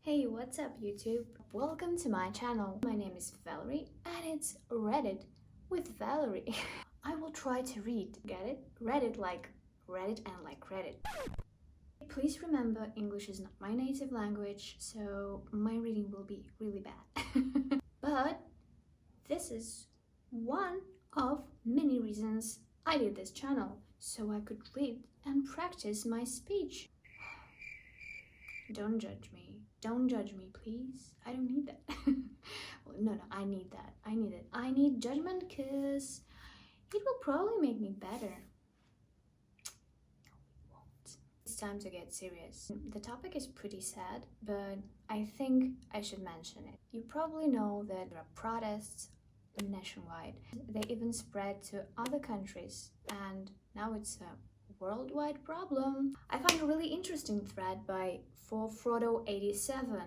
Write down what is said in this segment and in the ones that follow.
Hey, what's up YouTube? Welcome to my channel. My name is Valerie and it's Reddit with Valerie. I will try to read, get it? Reddit like Reddit and like Reddit. Please remember English is not my native language, so my reading will be really bad. But this is one of many reasons I did this channel, so I could read and practice my speech. Don't judge me. Don't judge me, please. I don't need that. Well, no, I need that. I need it. I need judgment because it will probably make me better. No, it won't. It's time to get serious. The topic is pretty sad, but I think I should mention it. You probably know that there are protests nationwide. They even spread to other countries, and now it's a worldwide problem. I found a really interesting thread by Frodo87.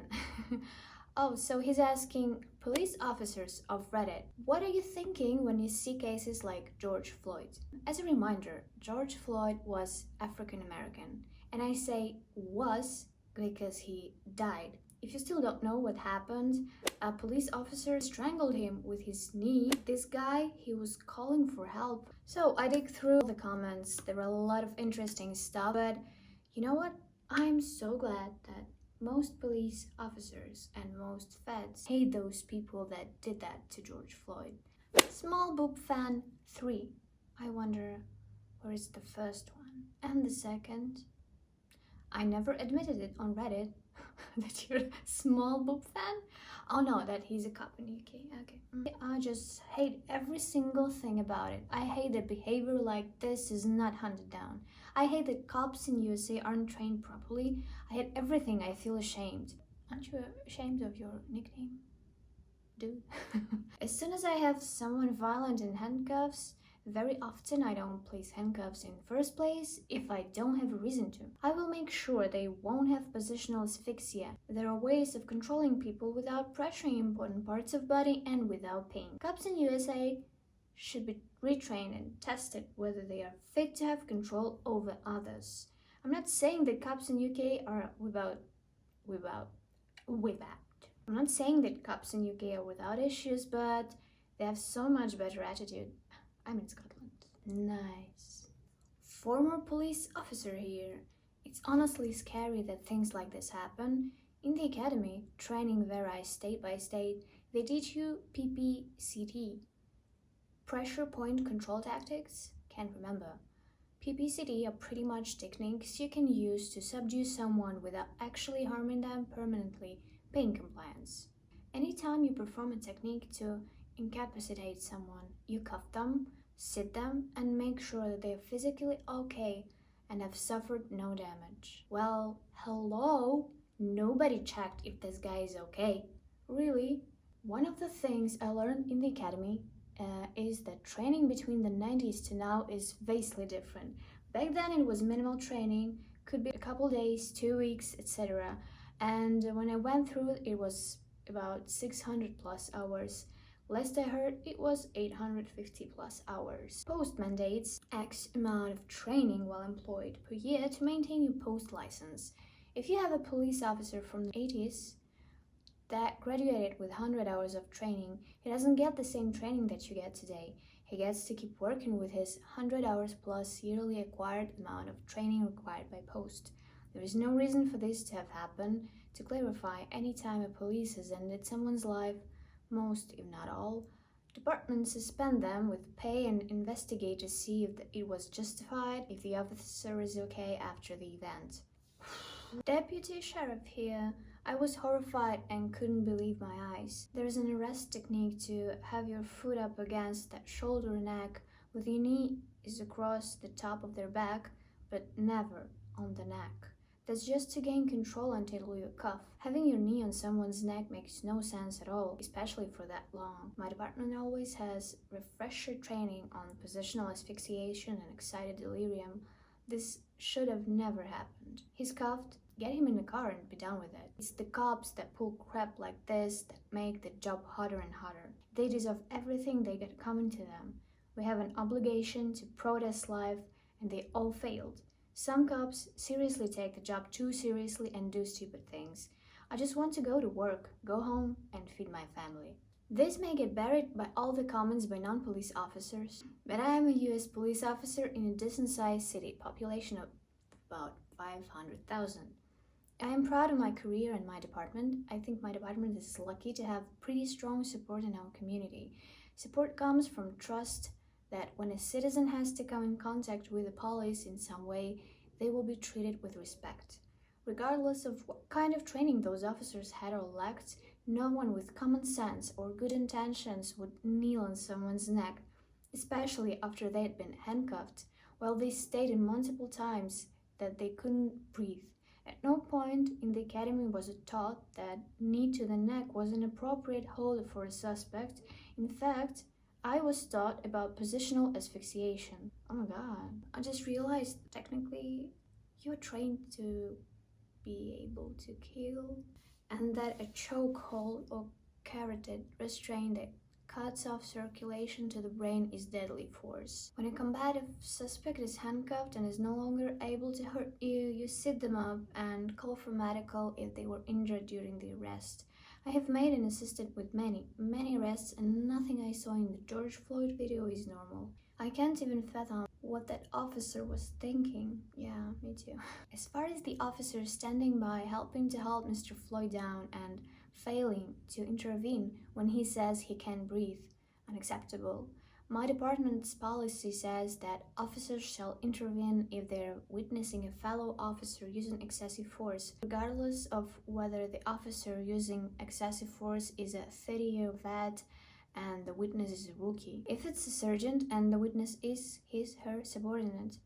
Oh, so he's asking police officers of Reddit, what are you thinking when you see cases like George Floyd? As a reminder, George Floyd was African American, and I say was because he died. If you still don't know what happened, a police officer strangled him with his knee. This guy, he was calling for help. So I dig through the comments. There were a lot of interesting stuff, but you know what? I'm so glad that most police officers and most feds hate those people that did that to George Floyd. Small boob fan 3. I wonder where is the first one? And the second? I never admitted it on Reddit that you're a small boob fan. Oh no, that he's a cop in UK. Okay. I just hate every single thing about it. I hate that behavior like this is not hunted down. I hate that cops in USA aren't trained properly. I hate everything. I feel ashamed. Aren't you ashamed of your nickname, dude? As soon as I have someone violent in handcuffs, very often I don't place handcuffs in first place if I don't have a reason to. I will make sure they won't have positional asphyxia. There are ways of controlling people without pressuring important parts of body and without pain. Cops in USA should be retrained and tested whether they are fit to have control over others. I'm not saying that cops in UK are without. I'm not saying that cops in UK are without issues, but they have so much better attitude. I'm in Scotland. Nice. Former police officer here. It's honestly scary that things like this happen. In the academy, training varies state by state. They teach you PPCT. Pressure point control tactics? Can't remember. PPCT are pretty much techniques you can use to subdue someone without actually harming them permanently. Pain compliance. Anytime you perform a technique to incapacitate someone, you cuff them, sit them, and make sure that they're physically okay and have suffered no damage. Well, hello? Nobody checked if this guy is okay. Really? One of the things I learned in the academy is that training between the 90s to now is vastly different. Back then it was minimal training, could be a couple days, 2 weeks, etc. And when I went through it was about 600 plus hours. Last I heard, it was 850 plus hours. Post mandates X amount of training while employed per year to maintain your post license. If you have a police officer from the 80s that graduated with 100 hours of training, he doesn't get the same training that you get today. He gets to keep working with his 100 hours plus yearly acquired amount of training required by post. There is no reason for this to have happened. To clarify, anytime a police has ended someone's life, most, if not all, departments suspend them with pay and investigate to see if it was justified, if the officer is okay after the event. Deputy Sheriff here. I was horrified and couldn't believe my eyes. There's an arrest technique to have your foot up against that shoulder neck with your knee is across the top of their back, but never on the neck. That's just to gain control until you cuff. Having your knee on someone's neck makes no sense at all, especially for that long. My department always has refresher training on positional asphyxiation and excited delirium. This should have never happened. He's cuffed, get him in the car and be done with it. It's the cops that pull crap like this that make the job hotter and hotter. They deserve everything they get coming to them. We have an obligation to protest life, and they all failed. Some cops seriously take the job too seriously and do stupid things. I just want to go to work, go home, and feed my family. This may get buried by all the comments by non-police officers, but I am a US police officer in a decent-sized city, population of about 500,000. I am proud of my career and my department. I think my department is lucky to have pretty strong support in our community. Support comes from trust that when a citizen has to come in contact with the police in some way, they will be treated with respect. Regardless of what kind of training those officers had or lacked, no one with common sense or good intentions would kneel on someone's neck, especially after they had been handcuffed, while they stated multiple times that they couldn't breathe. At no point in the academy was it taught that knee to the neck was an appropriate hold for a suspect. In fact, I was taught about positional asphyxiation. Oh my god, I just realized technically you're trained to be able to kill, and that a chokehold or carotid restraint that cuts off circulation to the brain is deadly force. When a combative suspect is handcuffed and is no longer able to hurt you, you sit them up and call for medical if they were injured during the arrest. I have made and assisted with many arrests, and nothing I saw in the George Floyd video is normal. I can't even fathom what that officer was thinking. Yeah, me too. As far as the officer standing by helping to hold Mr. Floyd down and failing to intervene when he says he can't breathe, unacceptable. My department's policy says that officers shall intervene if they're witnessing a fellow officer using excessive force, regardless of whether the officer using excessive force is a 30-year vet and the witness is a rookie. If it's a sergeant and the witness is her subordinate.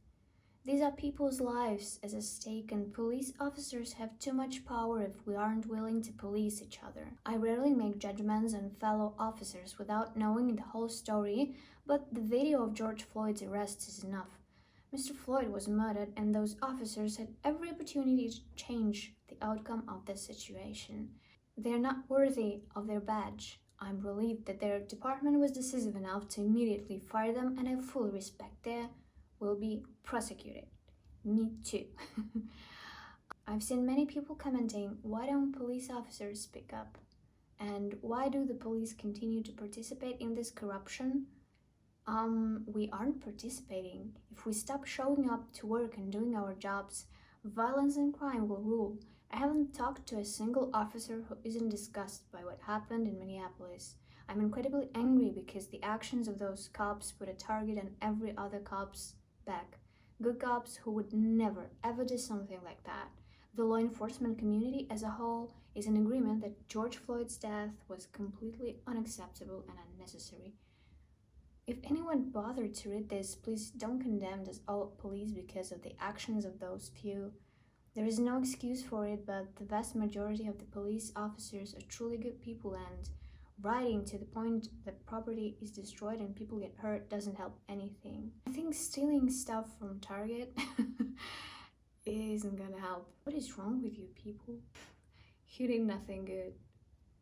These are people's lives at stake, and police officers have too much power if we aren't willing to police each other. I rarely make judgments on fellow officers without knowing the whole story, but the video of George Floyd's arrest is enough. Mr. Floyd was murdered, and those officers had every opportunity to change the outcome of the situation. They are not worthy of their badge. I'm relieved that their department was decisive enough to immediately fire them, and I fully respect they will be prosecuted. Me too. I've seen many people commenting, why don't police officers speak up? And why do the police continue to participate in this corruption? We aren't participating. If we stop showing up to work and doing our jobs, violence and crime will rule. I haven't talked to a single officer who isn't disgusted by what happened in Minneapolis. I'm incredibly angry because the actions of those cops put a target on every other cop's back. Good cops who would never, ever do something like that. The law enforcement community as a whole is in agreement that George Floyd's death was completely unacceptable and unnecessary. If anyone bothered to read this, please don't condemn all police because of the actions of those few. There is no excuse for it, but the vast majority of the police officers are truly good people, and rioting to the point that property is destroyed and people get hurt doesn't help anything. I think stealing stuff from Target isn't gonna help. What is wrong with you people? You did nothing good.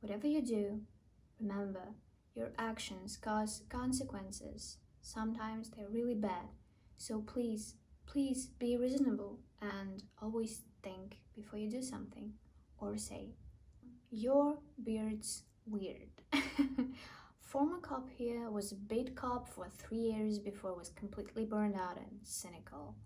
Whatever you do, remember, your actions cause consequences. Sometimes they're really bad. So please be reasonable and always think before you do something or say. Your beard's weird. Former cop here was a beat cop for 3 years before was completely burned out and cynical.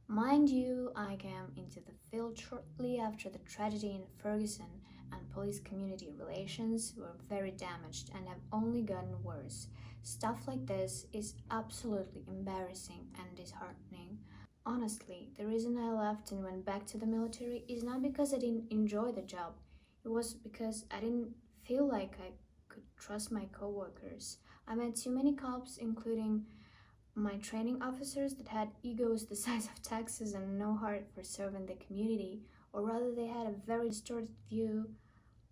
Mind you, I came into the field shortly after the tragedy in Ferguson, and police community relations were very damaged and have only gotten worse. Stuff like this is absolutely embarrassing and disheartening. Honestly, the reason I left and went back to the military is not because I didn't enjoy the job. It was because I didn't feel like I could trust my coworkers. I met too many cops, including my training officers, that had egos the size of Texas and no heart for serving the community, or rather they had a very distorted view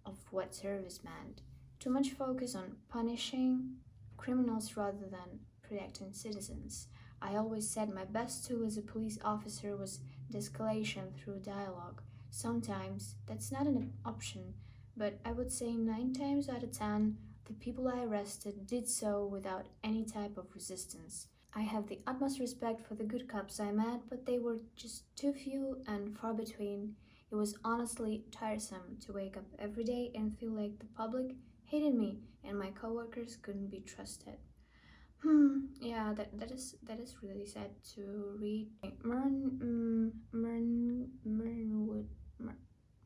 of what service meant. Too much focus on punishing criminals rather than protecting citizens. I always said my best tool as a police officer was de-escalation through dialogue. Sometimes that's not an option, but I would say 9 times out of 10, the people I arrested did so without any type of resistance. I have the utmost respect for the good cops I met, but they were just too few and far between. It was honestly tiresome to wake up every day and feel like the public hated me and my coworkers couldn't be trusted. Yeah, that is really sad to read.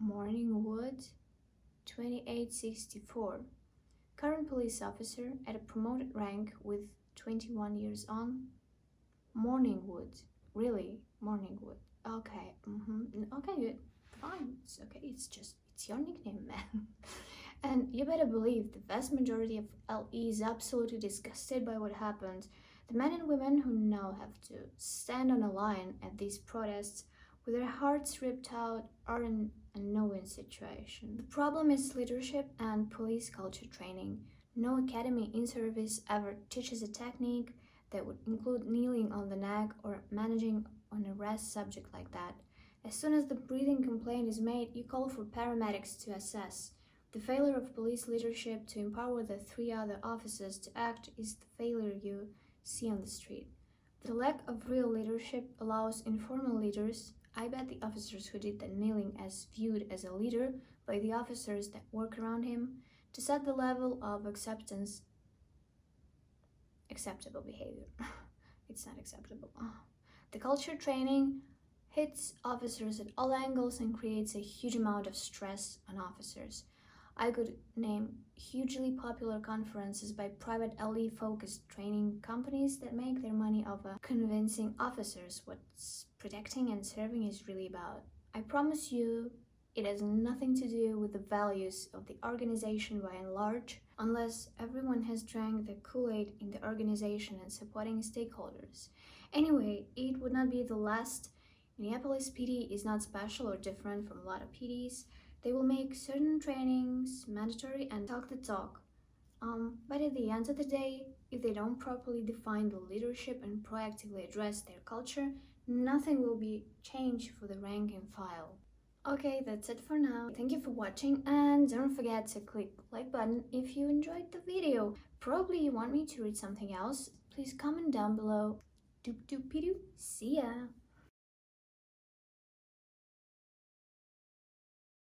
Morningwood, 2864. Current police officer at a promoted rank with 21 years on. Morningwood. Really? Morningwood. Okay. Okay, good. Fine. It's okay. It's your nickname, man. And you better believe the vast majority of LE is absolutely disgusted by what happened. The men and women who now have to stand on a line at these protests with their hearts ripped out are in a no-win situation. The problem is leadership and police culture training. No academy in service ever teaches a technique that would include kneeling on the neck or managing an arrest subject like that. As soon as the breathing complaint is made, you call for paramedics to assess. The failure of police leadership to empower the 3 other officers to act is the failure you see on the street. The lack of real leadership allows informal leaders, I bet the officers who did the kneeling as viewed as a leader by the officers that work around him, to set the level of acceptable behavior. It's not acceptable. The culture training hits officers at all angles and creates a huge amount of stress on officers. I could name hugely popular conferences by private LE-focused training companies that make their money off of convincing officers what protecting and serving is really about. I promise you, it has nothing to do with the values of the organization by and large, unless everyone has drank the Kool-Aid in the organization and supporting stakeholders. Anyway, it would not be the last. Minneapolis PD is not special or different from a lot of PDs. They will make certain trainings mandatory and talk the talk. But at the end of the day, if they don't properly define the leadership and proactively address their culture, nothing will be changed for the rank and file. Okay, that's it for now. Thank you for watching, and don't forget to click the like button if you enjoyed the video. Probably you want me to read something else. Please comment down below. Doop doop doop. See ya!